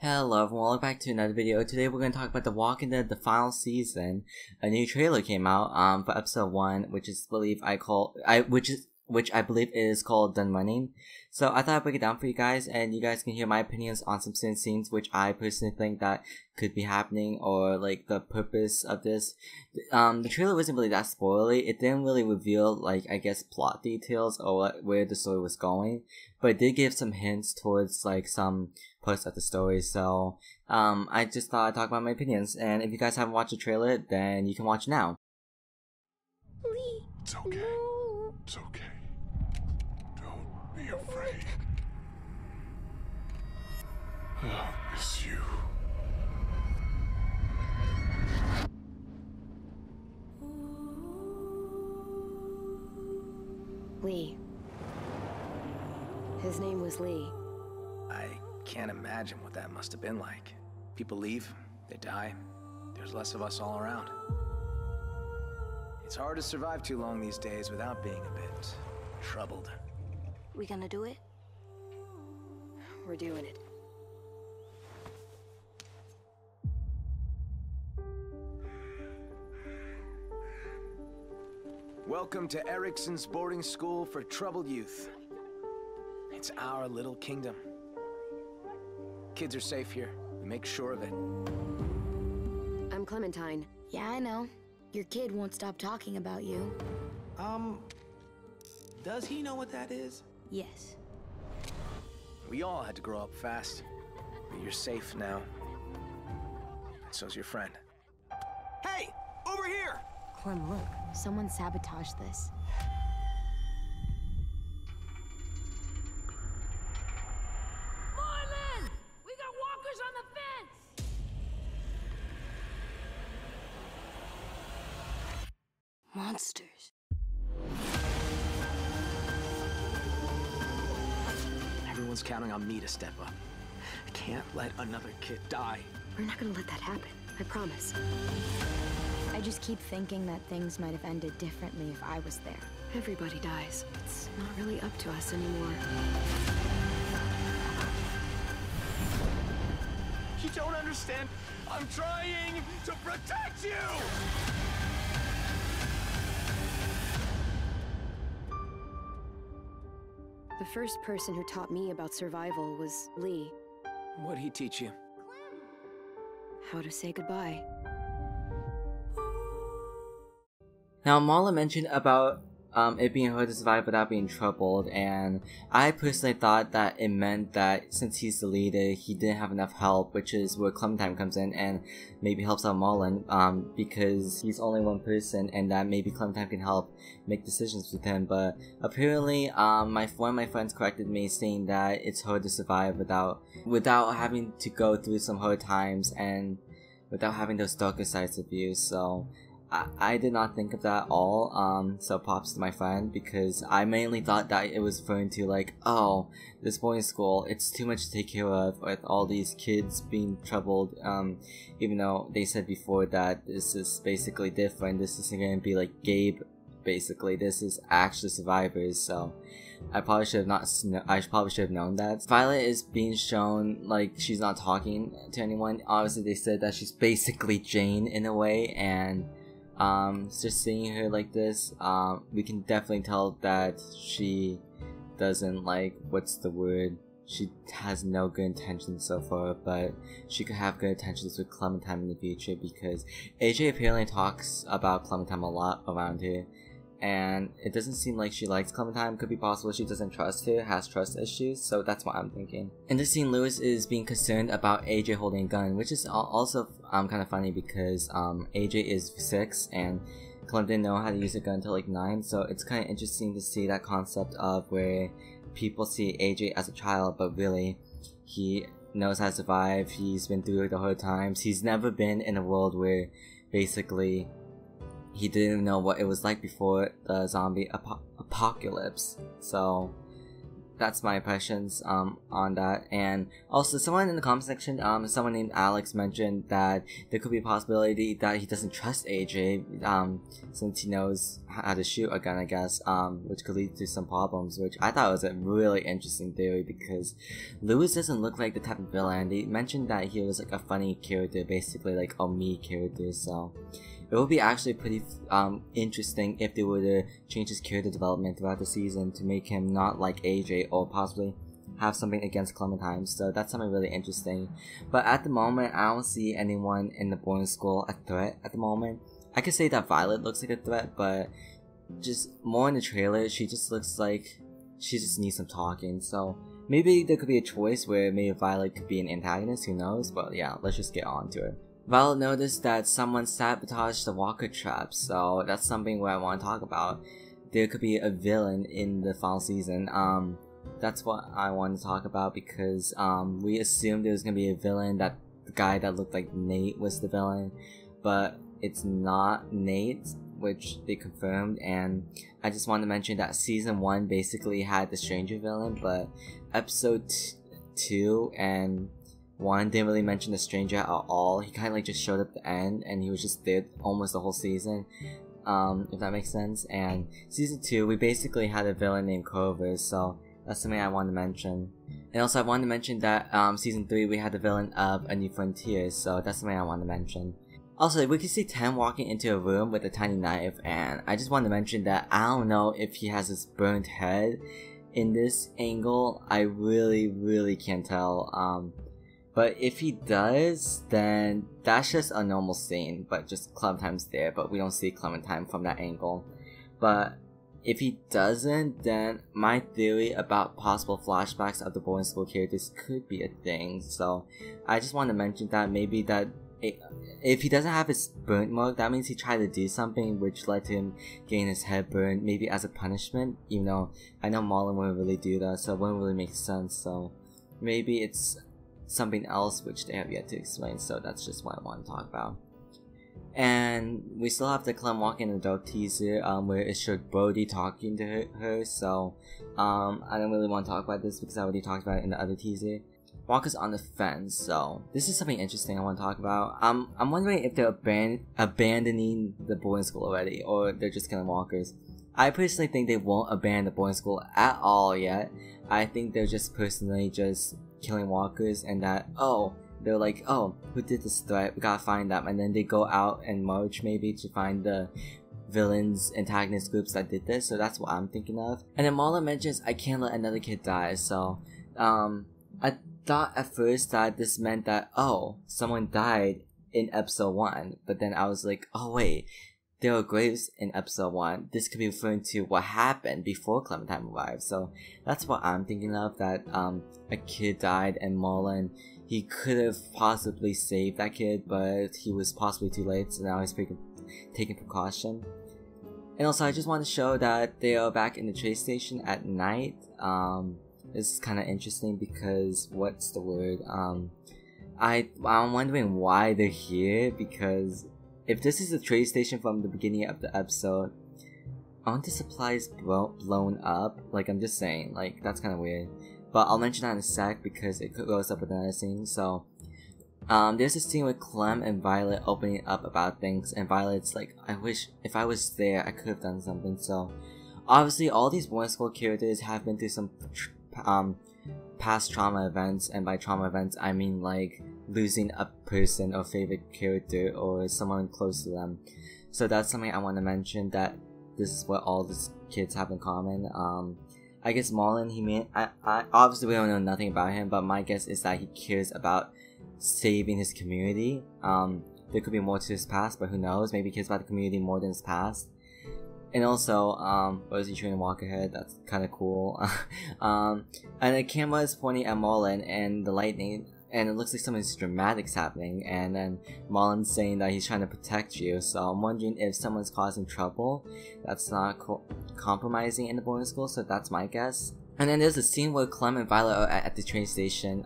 Hello everyone, welcome back to another video. Today we're going to talk about The Walking Dead, the final season. A new trailer came out for episode 1, which I believe is called Done Running. So I thought I'd break it down for you guys, and you guys can hear my opinions on some certain scenes which I personally think that could be happening, or like the purpose of this. The trailer wasn't really that spoilery. It didn't really reveal, like, I guess, plot details or where the story was going, but it did give some hints towards like some parts of the story. So I just thought I'd talk about my opinions, and if you guys haven't watched the trailer, then you can watch now. Lee, it's okay. No. It's okay. Don't be afraid. I'll miss you. Lee. His name was Lee. I can't imagine what that must have been like. People leave, they die, there's less of us all around. It's hard to survive too long these days without being a bit troubled. We gonna do it? We're doing it. Welcome to Erickson's boarding school for troubled youth. It's our little kingdom. Kids are safe here. We make sure of it. I'm Clementine. Yeah, I know. Your kid won't stop talking about you. Does he know what that is? Yes. We all had to grow up fast, but you're safe now. And so's your friend. Hey! Over here! Clem, look. Someone sabotaged this. Marlin! We got walkers on the fence! Monsters. Everyone's counting on me to step up. I can't let another kid die. We're not gonna let that happen. I promise. I just keep thinking that things might have ended differently if I was there. Everybody dies. It's not really up to us anymore. You don't understand. I'm trying to protect you! The first person who taught me about survival was Lee. What'd he teach you? How to say goodbye. Now, Marla mentioned about it being hard to survive without being troubled, and I personally thought that it meant that since he's the leader, he didn't have enough help, which is where Clementine comes in and maybe helps out Marlon, because he's only one person, and that maybe Clementine can help make decisions with him. But apparently, one of my friends corrected me, saying that it's hard to survive without having to go through some hard times and without having those darker sides of you. So I did not think of that at all, so props to my friend, because I mainly thought that it was referring to like, oh, this boarding school, it's too much to take care of with all these kids being troubled, even though they said before that this is basically different. This isn't going to be like Gabe, basically. This is actually survivors, so I probably should have known that. Violet is being shown like she's not talking to anyone. Obviously they said that she's basically Jane in a way, and just seeing her like this, we can definitely tell that she doesn't, like, what's the word? She has no good intentions so far, but she could have good intentions with Clementine in the future, because AJ apparently talks about Clementine a lot around her, and it doesn't seem like she likes Clementine. Could be possible she doesn't trust her, has trust issues, so that's what I'm thinking. In this scene, Lewis is being concerned about AJ holding a gun, which is also kind of funny, because AJ is 6 and Clem didn't know how to use a gun until like 9, so it's kind of interesting to see that concept of where people see AJ as a child, but really he knows how to survive. He's been through the hard times. He's never been in a world where basically he didn't know what it was like before the zombie apocalypse. So that's my impressions on that. And also, someone in the comment section, someone named Alex mentioned that there could be a possibility that he doesn't trust AJ, since he knows how to shoot a gun, I guess, which could lead to some problems, which I thought was a really interesting theory, because Lewis doesn't look like the type of villain. They mentioned that he was like a funny character, basically like a me character, so it would be actually pretty interesting if they were to change his character development throughout the season to make him not like AJ, or possibly have something against Clementine, so that's something really interesting. But at the moment, I don't see anyone in the boarding school a threat at the moment. I could say that Violet looks like a threat, but just more in the trailer, she just looks like she just needs some talking, so maybe there could be a choice where maybe Violet could be an antagonist, who knows, but yeah, let's just get on to it. Violet noticed that someone sabotaged the walker trap, so that's something where I want to talk about. There could be a villain in the final season. That's what I want to talk about, because we assumed there was going to be a villain, that the guy that looked like Nate was the villain, but it's not Nate, which they confirmed. And I just want to mention that season 1 basically had the stranger villain, but episode 2 and 1 didn't really mention the stranger at all. He kind of like just showed up at the end, and he was just there almost the whole season, if that makes sense. And season 2, we basically had a villain named Clover, so that's something I wanted to mention. And also I wanted to mention that season 3 we had the villain of A New Frontier, so that's something I wanted to mention. Also, we can see Tim walking into a room with a tiny knife, and I just wanted to mention that I don't know if he has his burnt head in this angle. I really can't tell. But if he does, then that's just a normal scene, but just Clementine's there, but we don't see Clementine from that angle. But if he doesn't, then my theory about possible flashbacks of the boarding school characters could be a thing. So I just want to mention that maybe that if he doesn't have his burnt mark, that means he tried to do something which led to him getting his head burned, maybe as a punishment, even though I know Marlon wouldn't really do that, so it wouldn't really make sense. So maybe it's something else which they have yet to explain, so that's just what I want to talk about. And we still have the Clem walking in the dog teaser, where it showed Brody talking to her, so I don't really want to talk about this because I already talked about it in the other teaser. Walker's on the fence, so this is something interesting I want to talk about. I'm wondering if they're abandoning the boarding school already, or they're just killing walkers. I personally think they won't abandon the boarding school at all yet. I think they're just personally just killing walkers, and that, oh, they're like, oh, who did this threat? We gotta find them, and then they go out and march maybe to find the villains, antagonist groups that did this, so that's what I'm thinking of. And then Marla mentions, I can't let another kid die, so, I thought at first that this meant that, oh, someone died in episode 1, but then I was like, oh wait, there were graves in episode 1, this could be referring to what happened before Clementine arrived, so that's what I'm thinking of, that, a kid died and Marlon, he could have possibly saved that kid, but he was possibly too late, so now he's taking precaution. And also, I just want to show that they are back in the train station at night. This is kind of interesting because, what's the word? I'm wondering why they're here, because if this is the train station from the beginning of the episode, aren't the supplies blown up? Like, I'm just saying, like, that's kind of weird. But I'll mention that in a sec because it goes up with another scene. So, there's a scene with Clem and Violet opening up about things, and Violet's like, I wish if I was there, I could have done something. So, obviously, all these boarding school characters have been through some past trauma events, and by trauma events, I mean like losing a person or favorite character or someone close to them. So that's something I want to mention, that this is what all these kids have in common. I guess Marlon, I obviously we don't know nothing about him, but my guess is that he cares about saving his community. There could be more to his past, but who knows, maybe he cares about the community more than his past. And also, was he trying to walk ahead? That's kind of cool. And the camera is pointing at Marlon and the lightning, and it looks like something dramatic's happening, and then Marlon's saying that he's trying to protect you, so I'm wondering if someone's causing trouble that's not compromising in the boarding school, so that's my guess. And then there's a scene where Clem and Violet are at the train station,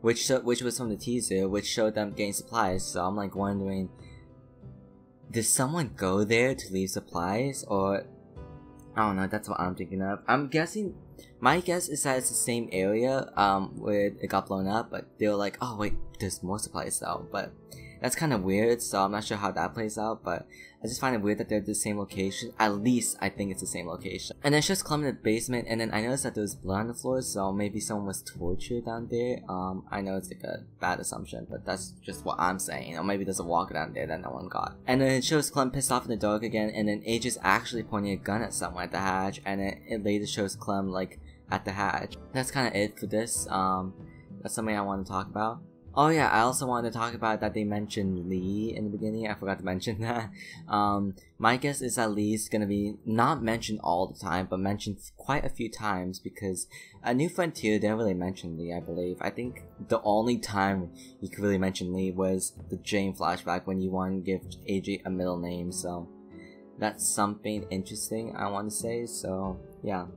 which was from the teaser, which showed them getting supplies, so I'm like wondering, did someone go there to leave supplies, or I don't know, that's what I'm thinking of. I'm guessing, my guess is that it's the same area, where it got blown up, but they were like, oh wait, there's more supplies though, but that's kind of weird, so I'm not sure how that plays out, but I just find it weird that they're the same location. At least I think it's the same location. And then it's just Clem in the basement, and then I noticed that there was blood on the floor, so maybe someone was tortured down there. I know it's like a bad assumption, but that's just what I'm saying. Or maybe there's a walker down there that no one got. And then it shows Clem pissed off in the dark again, and then AJ's actually pointing a gun at someone at the hatch, and then it later shows Clem like at the hatch. That's kind of it for this. That's something I want to talk about. Oh yeah, I also wanted to talk about that they mentioned Lee in the beginning. I forgot to mention that. My guess is that Lee's gonna be not mentioned all the time, but mentioned quite a few times, because a New Frontier didn't really mention Lee, I believe. I think the only time you could really mention Lee was the Jane flashback when you want to give AJ a middle name, so that's something interesting I want to say, so yeah.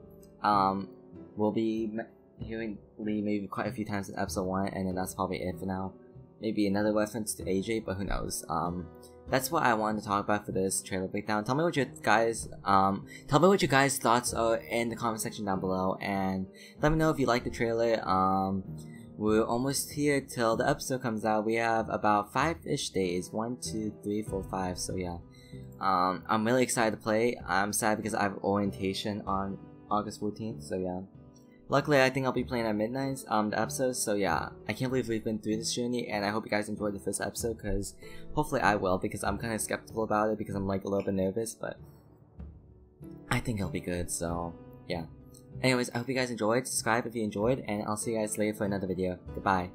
We'll be hearing Lee maybe quite a few times in episode 1, and then that's probably it for now. Maybe another reference to AJ, but who knows. That's what I wanted to talk about for this trailer breakdown. Tell me what your guys' thoughts are in the comment section down below, and let me know if you like the trailer. We're almost here till the episode comes out. We have about 5-ish days. 1, 2, 3, 4, 5. So yeah. I'm really excited to play. I'm sad because I have orientation on August 14th. So yeah. Luckily, I think I'll be playing at midnight, the episodes, so yeah, I can't believe we've been through this journey, and I hope you guys enjoyed the first episode, because hopefully I will, because I'm kind of skeptical about it, because I'm like a little bit nervous, but I think it'll be good, so yeah. Anyways, I hope you guys enjoyed, subscribe if you enjoyed, and I'll see you guys later for another video. Goodbye.